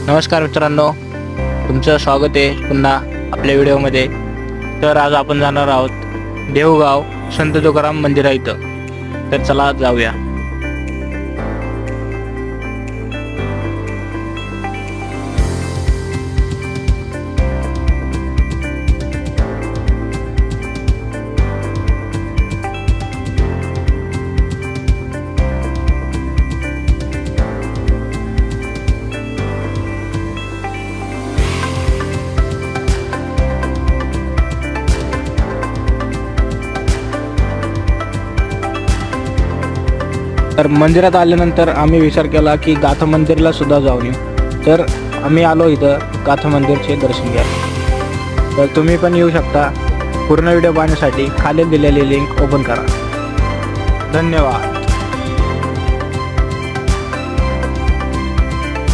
नमस्कार मित्रांनो, तुमचं स्वागत आहे पुन्हा आपल्या व्हिडिओमध्ये। तर आज आपण जाणार आहोत देऊगाव संत तुकाराम मंदिरा इथं। तर चला जाऊया। तर मंदिरात आल्यानंतर आम्ही विचार केला की गाथा मंदिरला सुद्धा जाऊन येऊ। तर आम्ही आलो इथं गाथा मंदिरचे दर्शन घ्यायला। तर तुम्ही पण येऊ शकता। पूर्ण व्हिडिओ पाहण्यासाठी खाली दिलेली लिंक ओपन करा। धन्यवाद।